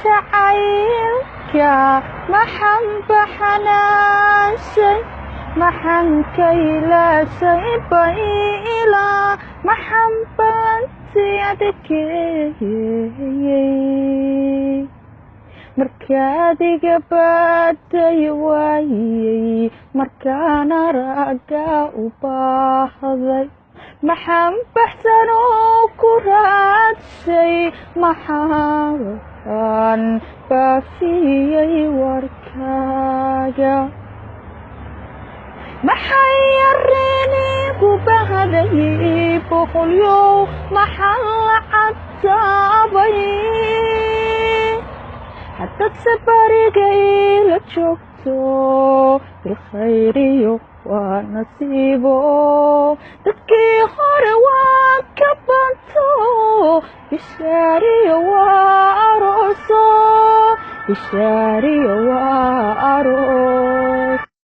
jacaylka maxan baxanaashay maxan kaylaasay bayla maxan baanti adkeeyey markaad iga baday waayey markaan araga u baahday maxan baxsan oo ku raadshay maxaan baafiyey warkaaga maxay yarinigu bahday boqolyow maxan la cadaabay haddaad sabarigay la joogto bilkhayriyo waa nasiibo dadkii hore waa ka banto bishaariyo waa arooso bishaariyo waa